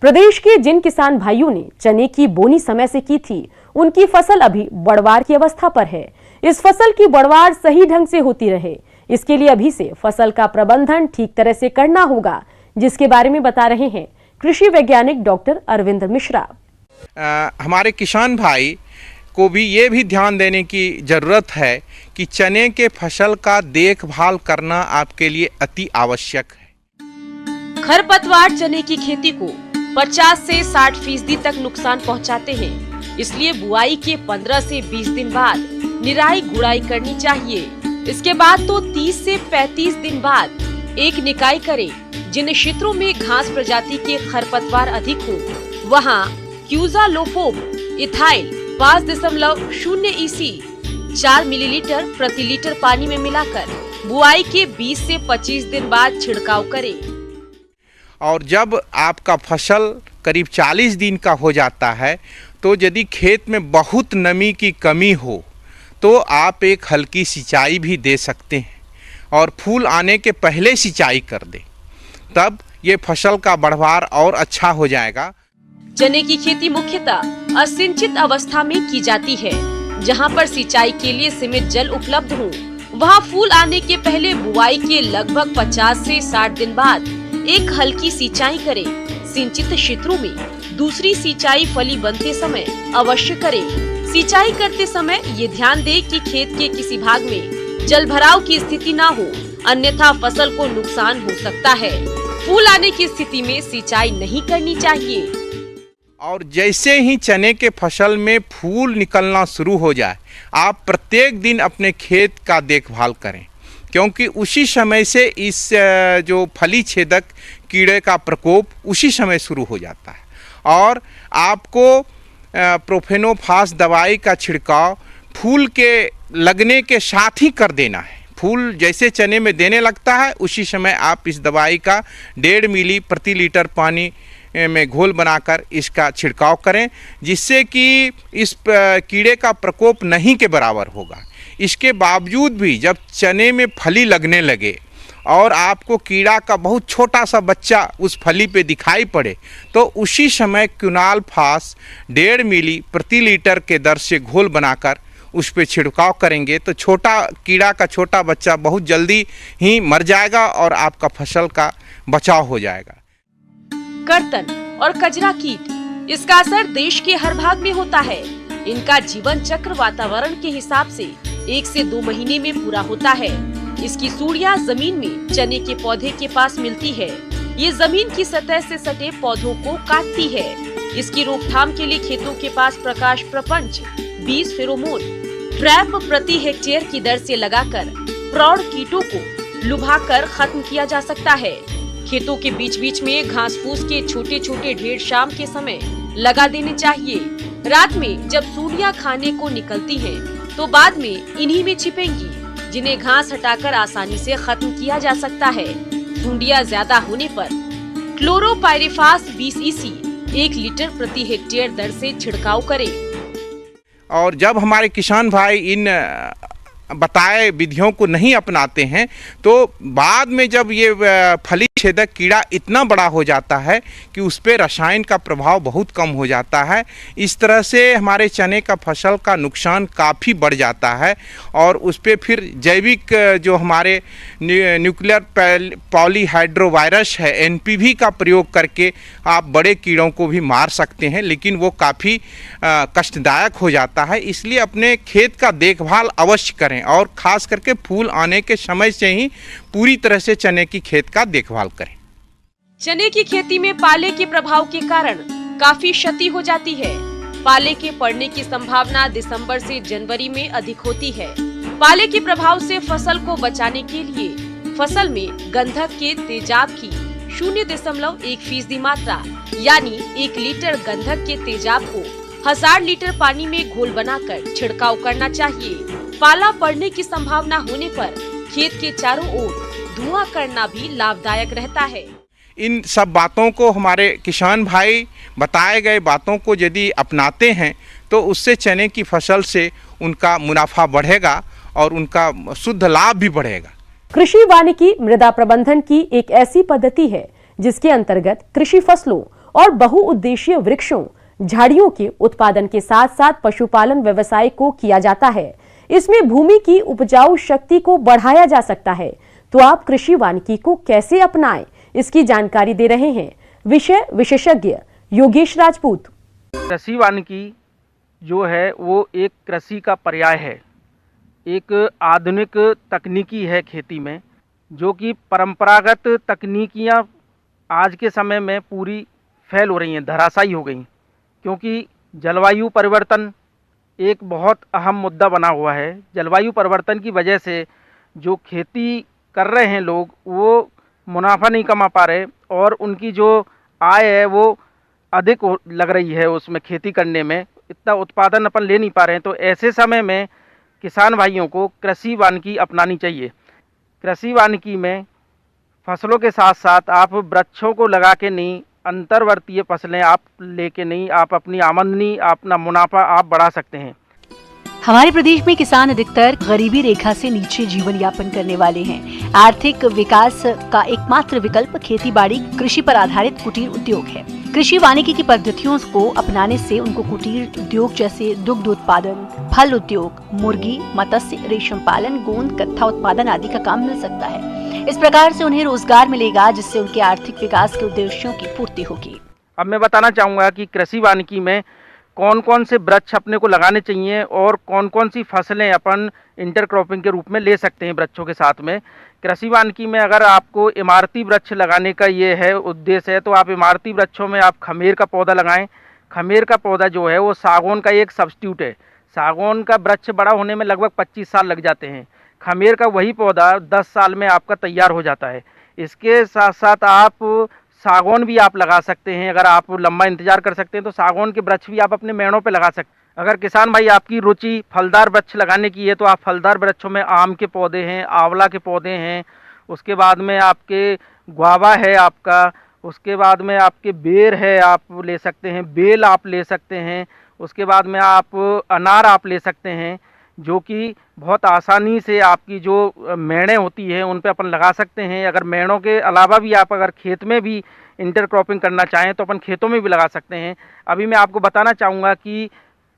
प्रदेश के जिन किसान भाइयों ने चने की बोनी समय से की थी, उनकी फसल अभी बढ़वार की अवस्था पर है। इस फसल की बढ़वार सही ढंग से होती रहे, इसके लिए अभी से फसल का प्रबंधन ठीक तरह से करना होगा, जिसके बारे में बता रहे हैं कृषि वैज्ञानिक डॉक्टर अरविंद मिश्रा। हमारे किसान भाई को भी ये भी ध्यान देने की ज़रूरत है कि चने के फसल का देखभाल करना आपके लिए अति आवश्यक है। खरपतवार चने की खेती को 50 से 60% तक नुकसान पहुंचाते हैं, इसलिए बुआई के 15 से 20 दिन बाद निराई गुड़ाई करनी चाहिए। इसके बाद तो 30 से 35 दिन बाद एक निकाई करें। जिन क्षेत्रों में घास प्रजाति के खरपतवार अधिक हो, वहां क्यूजालोफोम इथाइल 5.0 EC 4 मिलीलीटर प्रति लीटर पानी में मिलाकर बुआई के 20 से 25 दिन बाद छिड़काव करें। और जब आपका फसल करीब 40 दिन का हो जाता है, तो यदि खेत में बहुत नमी की कमी हो तो आप एक हल्की सिंचाई भी दे सकते हैं और फूल आने के पहले सिंचाई कर दें, तब ये फसल का बढ़वार और अच्छा हो जाएगा। चने की खेती मुख्यतः असिंचित अवस्था में की जाती है, जहां पर सिंचाई के लिए सीमित जल उपलब्ध हो। वहां फूल आने के पहले बुआई के लगभग 50 से 60 दिन बाद एक हल्की सिंचाई करें। सिंचित क्षेत्रों में दूसरी सिंचाई फली बनते समय अवश्य करें। सिंचाई करते समय ये ध्यान दें कि खेत के किसी भाग में जल भराव की स्थिति ना हो, अन्यथा फसल को नुकसान हो सकता है। फूल आने की स्थिति में सिंचाई नहीं करनी चाहिए। और जैसे ही चने के फसल में फूल निकलना शुरू हो जाए, आप प्रत्येक दिन अपने खेत का देखभाल करें, क्योंकि उसी समय से इस जो फली छेदक कीड़े का प्रकोप उसी समय शुरू हो जाता है। और आपको प्रोफेनोफास दवाई का छिड़काव फूल के लगने के साथ ही कर देना है। फूल जैसे चने में देने लगता है, उसी समय आप इस दवाई का 1.5 मिली प्रति लीटर पानी में घोल बनाकर इसका छिड़काव करें, जिससे कि इस कीड़े का प्रकोप नहीं के बराबर होगा। इसके बावजूद भी जब चने में फली लगने लगे और आपको कीड़ा का बहुत छोटा सा बच्चा उस फली पे दिखाई पड़े, तो उसी समय क्विनालफास 1.5 मिली प्रति लीटर के दर से घोल बनाकर उस पे छिड़काव करेंगे, तो छोटा कीड़ा का छोटा बच्चा बहुत जल्दी ही मर जाएगा और आपका फसल का बचाव हो जाएगा। कर्तन और कजरा कीट, इसका असर देश के हर भाग में होता है। इनका जीवन चक्र वातावरण के हिसाब से 1 से 2 महीने में पूरा होता है। इसकी सूढ़ियां जमीन में चने के पौधे के पास मिलती है। ये जमीन की सतह से सटे पौधों को काटती है। इसकी रोकथाम के लिए खेतों के पास प्रकाश प्रपंच 20 फेरोमोन ट्रैप प्रति हेक्टेयर की दर से लगाकर प्रौढ़ कीटों को लुभाकर खत्म किया जा सकता है। खेतों के बीच बीच में घास फूस के छोटे छोटे ढेर शाम के समय लगा देने चाहिए। रात में जब सूर्या खाने को निकलती हैं, तो बाद में इन्हीं में छिपेंगी, जिन्हें घास हटाकर आसानी से खत्म किया जा सकता है। सुंडियां ज्यादा होने पर क्लोरोपाइरिफास 20 EC 1 लीटर प्रति हेक्टेयर दर से छिड़काव करें। और जब हमारे किसान भाई इन बताए विधियों को नहीं अपनाते हैं, तो बाद में जब ये फली छेदक कीड़ा इतना बड़ा हो जाता है कि उस पर रसायन का प्रभाव बहुत कम हो जाता है। इस तरह से हमारे चने का फसल का नुकसान काफ़ी बढ़ जाता है और उस पर फिर जैविक जो हमारे न्यूक्लियर पॉलीहाइड्रोवायरस है NPV का प्रयोग करके आप बड़े कीड़ों को भी मार सकते हैं, लेकिन वो काफ़ी कष्टदायक हो जाता है। इसलिए अपने खेत का देखभाल अवश्य करें और ख़ास करके फूल आने के समय से ही पूरी तरह से चने की खेत का देखभाल करें। चने की खेती में पाले के प्रभाव के कारण काफी क्षति हो जाती है। पाले के पड़ने की संभावना दिसंबर से जनवरी में अधिक होती है। पाले के प्रभाव से फसल को बचाने के लिए फसल में गंधक के तेजाब की 0.1% मात्रा यानी 1 लीटर गंधक के तेजाब को 1000 लीटर पानी में घोल बनाकर छिड़काव करना चाहिए। पाला पड़ने की संभावना होने पर खेत के चारों ओर धुआं करना भी लाभदायक रहता है। इन सब बातों को हमारे किसान भाई बताए गए बातों को यदि अपनाते हैं, तो उससे चने की फसल से उनका मुनाफा बढ़ेगा और उनका शुद्ध लाभ भी बढ़ेगा। कृषि वानिकी मृदा प्रबंधन की एक ऐसी पद्धति है जिसके अंतर्गत कृषि फसलों और बहुउद्देशीय वृक्षों, झाड़ियों के उत्पादन के साथ साथ पशुपालन व्यवसाय को किया जाता है। इसमें भूमि की उपजाऊ शक्ति को बढ़ाया जा सकता है। तो आप कृषि वानिकी को कैसे अपनाएं, इसकी जानकारी दे रहे हैं विषय विशेषज्ञ योगेश राजपूत। कृषि वानिकी जो है वो एक कृषि का पर्याय है, एक आधुनिक तकनीकी है खेती में, जो कि परंपरागत तकनीकियां आज के समय में पूरी फैल हो रही हैं, धराशायी हो गई, क्योंकि जलवायु परिवर्तन एक बहुत अहम मुद्दा बना हुआ है। जलवायु परिवर्तन की वजह से जो खेती कर रहे हैं लोग, वो मुनाफा नहीं कमा पा रहे और उनकी जो आय है वो अधिक लग रही है, उसमें खेती करने में इतना उत्पादन अपन ले नहीं पा रहे हैं। तो ऐसे समय में किसान भाइयों को कृषि वानिकी अपनानी चाहिए। कृषि वानिकी में फसलों के साथ साथ आप वृक्षों को लगा के नहीं, अंतर्वर्तीय फसलें आप लेके नहीं, आप अपनी आमदनी, अपना मुनाफा आप बढ़ा सकते हैं। हमारे प्रदेश में किसान अधिकतर गरीबी रेखा से नीचे जीवन यापन करने वाले हैं। आर्थिक विकास का एकमात्र विकल्प खेती-बाड़ी, कृषि पर आधारित कुटीर उद्योग है। कृषि वानिकी की पद्धतियों को अपनाने से उनको कुटीर उद्योग जैसे दुग्ध उत्पादन, फल उद्योग, मुर्गी, मत्स्य, रेशम पालन, गोंद, कत्था उत्पादन आदि का काम मिल सकता है। इस प्रकार से उन्हें रोजगार मिलेगा, जिससे उनके आर्थिक विकास के उद्देश्यों की पूर्ति होगी। अब मैं बताना चाहूँगा कि कृषि वानिकी में कौन कौन से वृक्ष अपने को लगाने चाहिए और कौन कौन सी फसलें अपन इंटरक्रॉपिंग के रूप में ले सकते हैं वृक्षों के साथ में। कृषि वानिकी में अगर आपको इमारती वृक्ष लगाने का ये है उद्देश्य है, तो आप इमारती वृक्षों में आप खमेर का पौधा लगाएं। खमेर का पौधा जो है वो सागौन का एक सब्स्टिट्यूट है। सागौन का वृक्ष बड़ा होने में लगभग 25 साल लग जाते हैं। खमेर का वही पौधा 10 साल में आपका तैयार हो जाता है। इसके साथ साथ आप सागौन भी आप लगा सकते हैं। अगर आप लंबा इंतजार कर सकते हैं तो सागौन के वृक्ष भी आप अपने मेड़ों पे लगा सकते हैं। अगर किसान भाई आपकी रुचि फलदार वृक्ष लगाने की है तो आप फलदार वृक्षों में आम के पौधे हैं, आंवला के पौधे हैं, उसके बाद में आपके गुआवा है आपका, उसके बाद में आपके बेर है आप ले सकते हैं, बेल आप ले सकते हैं, उसके बाद में आप अनार आप ले सकते हैं, जो कि बहुत आसानी से आपकी जो मेड़ें होती हैं उन पे अपन लगा सकते हैं। अगर मेड़ों के अलावा भी आप अगर खेत में भी इंटरक्रॉपिंग करना चाहें तो अपन खेतों में भी लगा सकते हैं। अभी मैं आपको बताना चाहूँगा कि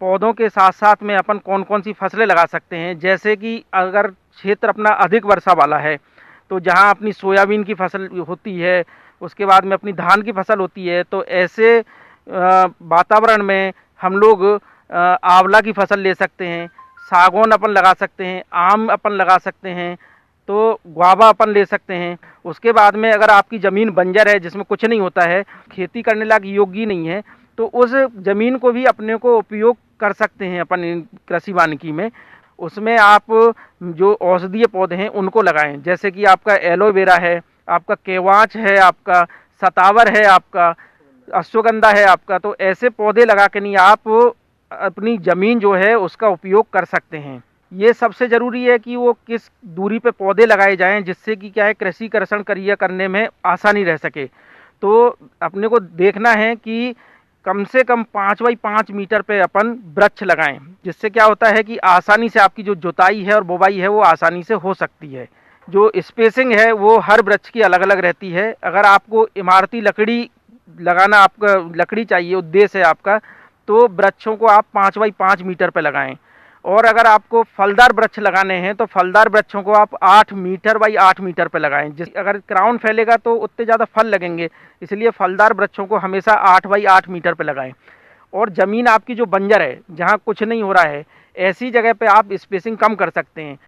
पौधों के साथ साथ में अपन कौन कौन सी फसलें लगा सकते हैं। जैसे कि अगर क्षेत्र अपना अधिक वर्षा वाला है तो जहाँ अपनी सोयाबीन की फसल होती है, उसके बाद में अपनी धान की फसल होती है, तो ऐसे वातावरण में हम लोग आंवला की फसल ले सकते हैं, सागौन अपन लगा सकते हैं, आम अपन लगा सकते हैं, तो गुआवा अपन ले सकते हैं। उसके बाद में अगर आपकी ज़मीन बंजर है जिसमें कुछ नहीं होता है, खेती करने लायक योग्य नहीं है, तो उस ज़मीन को भी अपने को उपयोग कर सकते हैं अपन कृषि वानिकी में। उसमें आप जो औषधीय पौधे हैं उनको लगाएं, जैसे कि आपका एलोवेरा है, आपका केवाच है, आपका सतावर है, आपका अश्वगंधा है आपका। तो ऐसे पौधे लगा के नहीं आप अपनी ज़मीन जो है उसका उपयोग कर सकते हैं। ये सबसे ज़रूरी है कि वो किस दूरी पे पौधे लगाए जाएं जिससे कि क्या है कृषि कर्षण क्रिया करने में आसानी रह सके। तो अपने को देखना है कि कम से कम 5 बाई 5 मीटर पे अपन वृक्ष लगाएं, जिससे क्या होता है कि आसानी से आपकी जो जुताई है और बुवाई है वो आसानी से हो सकती है। जो स्पेसिंग है वो हर वृक्ष की अलग अलग रहती है। अगर आपको इमारती लकड़ी लगाना, आपका लकड़ी चाहिए उद्देश्य है आपका, तो वृक्षों को आप 5 बाई 5 मीटर पे लगाएं। और अगर आपको फलदार वृक्ष लगाने हैं तो फलदार वृक्षों को आप 8 मीटर बाई 8 मीटर पे लगाएं। अगर क्राउन फैलेगा तो उतने ज़्यादा फल लगेंगे, इसलिए फलदार वृक्षों को हमेशा 8 बाई 8 मीटर पे लगाएं। और ज़मीन आपकी जो बंजर है, जहाँ कुछ नहीं हो रहा है, ऐसी जगह पे आप स्पेसिंग कम कर सकते हैं।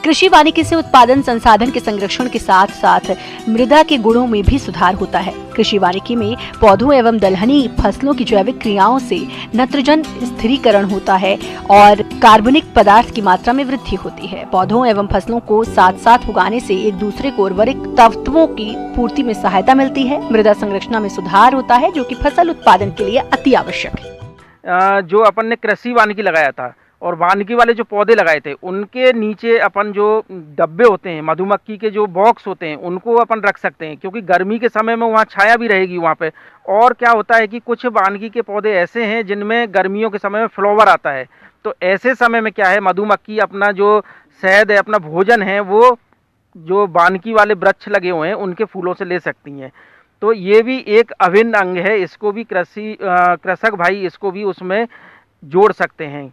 कृषि वानिकी से उत्पादन संसाधन के संरक्षण के साथ साथ मृदा के गुणों में भी सुधार होता है। कृषि वानिकी में पौधों एवं दलहनी फसलों की जैविक क्रियाओं से नत्रजन स्थिरीकरण होता है और कार्बनिक पदार्थ की मात्रा में वृद्धि होती है। पौधों एवं फसलों को साथ साथ उगाने से एक दूसरे को उर्वरक तत्वों की पूर्ति में सहायता मिलती है। मृदा संरचना में सुधार होता है, जो कि फसल उत्पादन के लिए अति आवश्यक है। जो अपन ने कृषि वानिकी लगाया था और वानिकी वाले जो पौधे लगाए थे, उनके नीचे अपन जो डब्बे होते हैं, मधुमक्खी के जो बॉक्स होते हैं, उनको अपन रख सकते हैं, क्योंकि गर्मी के समय में वहाँ छाया भी रहेगी वहाँ पे। और क्या होता है कि कुछ वानिकी के पौधे ऐसे हैं जिनमें गर्मियों के समय में फ्लावर आता है, तो ऐसे समय में क्या है, मधुमक्खी अपना जो शहद है, अपना भोजन है, वो जो वानिकी वाले वृक्ष लगे हुए हैं उनके फूलों से ले सकती हैं। तो ये भी एक अभिन्न अंग है, इसको भी कृषक भाई इसको भी उसमें जोड़ सकते हैं।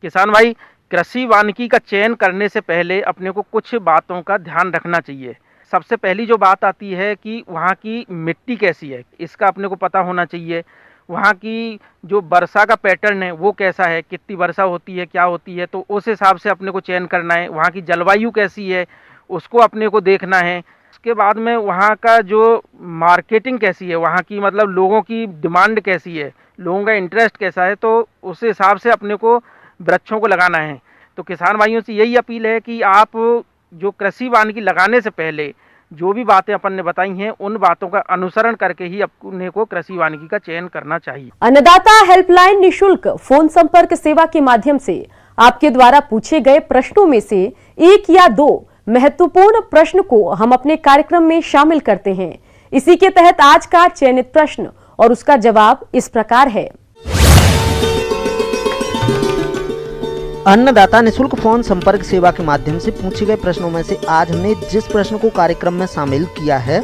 किसान भाई, कृषि वानिकी का चयन करने से पहले अपने को कुछ बातों का ध्यान रखना चाहिए। सबसे पहली जो बात आती है कि वहाँ की मिट्टी कैसी है, इसका अपने को पता होना चाहिए। वहाँ की जो वर्षा का पैटर्न है वो कैसा है, कितनी वर्षा होती है, क्या होती है, तो उस हिसाब से अपने को चयन करना है। वहाँ की जलवायु कैसी है उसको अपने को देखना है। उसके बाद में वहाँ का जो मार्केटिंग कैसी है, वहाँ की मतलब लोगों की डिमांड कैसी है, लोगों का इंटरेस्ट कैसा है, तो उस हिसाब से अपने को वृक्षों को लगाना है। तो किसान भाइयों से यही अपील है कि आप जो कृषि वानिकी लगाने से पहले जो भी बातें अपन ने बताई हैं उन बातों का अनुसरण करके ही अपने को कृषि वानिकी का चयन करना चाहिए। अन्नदाता हेल्पलाइन निशुल्क फोन संपर्क सेवा के माध्यम से आपके द्वारा पूछे गए प्रश्नों में से एक या दो महत्वपूर्ण प्रश्न को हम अपने कार्यक्रम में शामिल करते हैं। इसी के तहत आज का चयनित प्रश्न और उसका जवाब इस प्रकार है। अन्नदाता निशुल्क फोन संपर्क सेवा के माध्यम से पूछे गए प्रश्नों में से आज हमने जिस प्रश्न को कार्यक्रम में शामिल किया है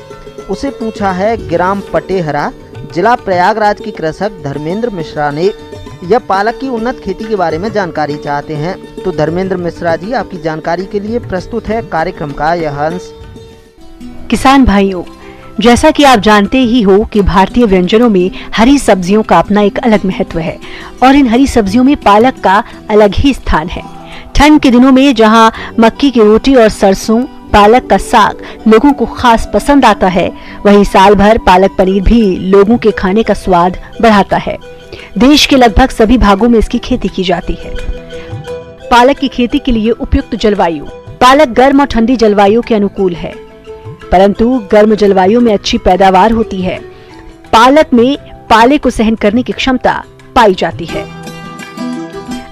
उसे पूछा है ग्राम पटेहरा, जिला प्रयागराज की कृषक धर्मेंद्र मिश्रा ने। यह पालक की उन्नत खेती के बारे में जानकारी चाहते हैं। तो धर्मेंद्र मिश्रा जी, आपकी जानकारी के लिए प्रस्तुत है कार्यक्रम का यह अंश। किसान भाइयों, जैसा कि आप जानते ही हो कि भारतीय व्यंजनों में हरी सब्जियों का अपना एक अलग महत्व है और इन हरी सब्जियों में पालक का अलग ही स्थान है। ठंड के दिनों में जहां मक्की की रोटी और सरसों, पालक का साग लोगों को खास पसंद आता है, वहीं साल भर पालक पनीर भी लोगों के खाने का स्वाद बढ़ाता है। देश के लगभग सभी भागों में इसकी खेती की जाती है। पालक की खेती के लिए उपयुक्त जलवायु। पालक गर्म और ठंडी जलवायु के अनुकूल है, परंतु गर्म जलवायु में अच्छी पैदावार होती है। पालक में पाले को सहन करने की क्षमता पाई जाती है।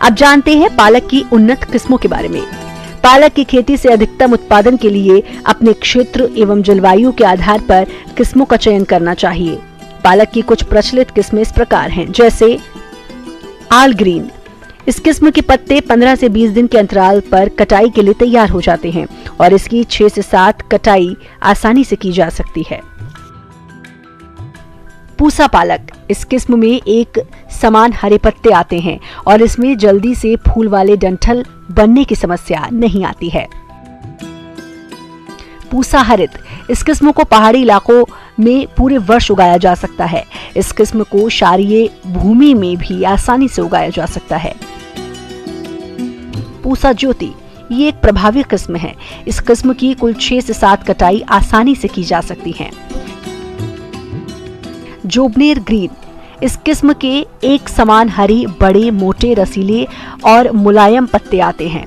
अब जानते हैं पालक की उन्नत किस्मों के बारे में। पालक की खेती से अधिकतम उत्पादन के लिए अपने क्षेत्र एवं जलवायु के आधार पर किस्मों का चयन करना चाहिए। पालक की कुछ प्रचलित किस्में इस प्रकार हैं, जैसे आल ग्रीन। इस किस्म के पत्ते 15 से 20 दिन के अंतराल पर कटाई के लिए तैयार हो जाते हैं और इसकी 6 से 7 कटाई आसानी से की जा सकती है। पूसा पालक। इस किस्म में एक समान हरे पत्ते आते हैं और इसमें जल्दी से फूल वाले डंठल बनने की समस्या नहीं आती है। पूसा हरित। इस किस्म को पहाड़ी इलाकों में पूरे वर्ष उगाया जा सकता है। इस किस्म को क्षारीय भूमि में भी आसानी से उगाया जा सकता है। पूसा ज्योति। ये एक प्रभावी किस्म है। इस किस्म की कुल 6 से 7 कटाई आसानी से की जा सकती है। जोबनेर ग्रीन। इस किस्म के एक समान हरी, बड़े, मोटे, रसीले और मुलायम पत्ते आते हैं।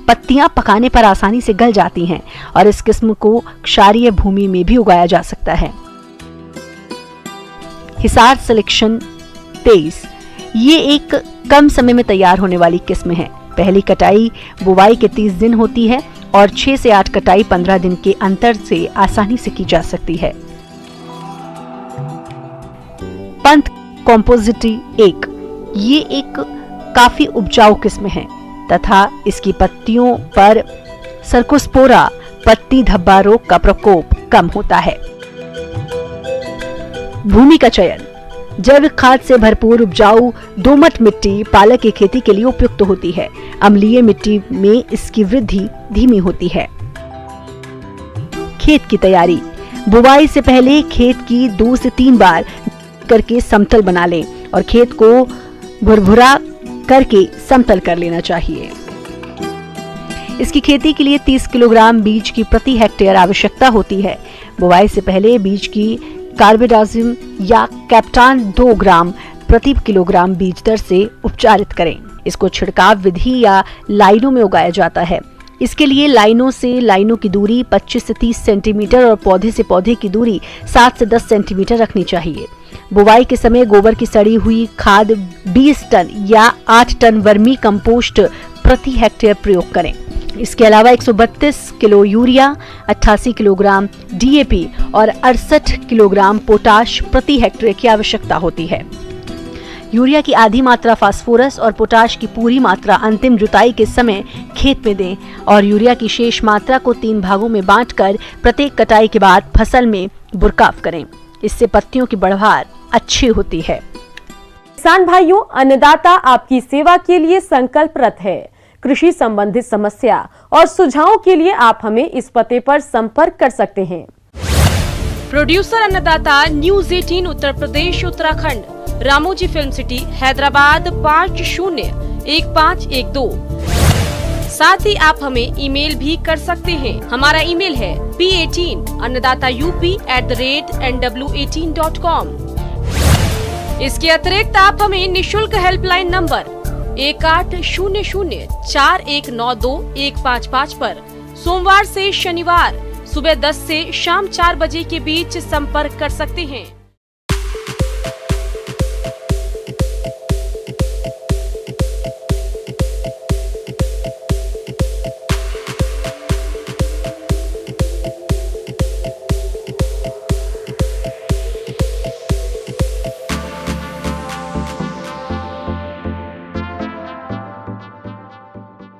पत्तियां पकाने पर आसानी से गल जाती हैं और इस किस्म को क्षारीय भूमि में भी उगाया जा सकता है। हिसार सिलेक्शन 23। ये एक कम समय में तैयार होने वाली किस्म है। पहली कटाई बुवाई के 30 दिन होती है और 6 से 8 कटाई 15 दिन के अंतर से आसानी से की जा सकती है। पंथ कॉम्पोजिटी 1। ये एक काफी उपजाऊ किस्म है तथा इसकी पत्तियों पर सर्कोस्पोरा पत्ती धब्बा रोग का प्रकोप कम होता है। भूमि का चयन। जैविक खाद से भरपूर उपजाऊ दोमट मिट्टी पालक की खेती के लिए उपयुक्त होती है। अम्लीय मिट्टी में इसकी वृद्धि धीमी होती है। खेत की तैयारी। बुवाई से पहले खेत की 2 से 3 बार करके समतल बना लें और खेत को भुरभुरा करके समतल कर लेना चाहिए। इसकी खेती के लिए 30 किलोग्राम बीज की प्रति हेक्टेयर आवश्यकता होती है। बुवाई से पहले बीज की कार्बेडाजिम या कैप्टान 2 ग्राम प्रति किलोग्राम बीज दर से उपचारित करें। इसको छिड़काव विधि या लाइनों में उगाया जाता है। इसके लिए लाइनों से लाइनों की दूरी 25 से 30 सेंटीमीटर और पौधे से पौधे की दूरी 7 से 10 सेंटीमीटर रखनी चाहिए। बुवाई के समय गोबर की सड़ी हुई खाद 20 टन या 8 टन वर्मी कंपोस्ट प्रति हेक्टेयर प्रयोग करें। इसके अलावा 132 किलो यूरिया, 88 किलोग्राम डीएपी और 68 किलोग्राम पोटाश प्रति हेक्टेयर की आवश्यकता होती है। यूरिया की आधी मात्रा फास्फोरस और पोटाश की पूरी मात्रा अंतिम जुताई के समय खेत में दें और यूरिया की शेष मात्रा को 3 भागों में बांटकर प्रत्येक कटाई के बाद फसल में बुरकाव करें। इससे पत्तियों की बढ़वार अच्छी होती है। किसान भाइयों, अन्नदाता आपकी सेवा के लिए संकल्परत है। कृषि संबंधित समस्या और सुझावों के लिए आप हमें इस पते पर संपर्क कर सकते हैं। प्रोड्यूसर अन्नदाता, news 18 Uttar Pradesh Uttarakhand, Ramoji film city, Hyderabad 501512। साथ ही आप हमें ईमेल भी कर सकते हैं। हमारा ईमेल है p18annadatyup@nw18.com। इसके अतिरिक्त आप हमें निशुल्क हेल्पलाइन नंबर 180041921555 पर सोमवार से शनिवार सुबह 10 से शाम 4 बजे के बीच संपर्क कर सकते हैं।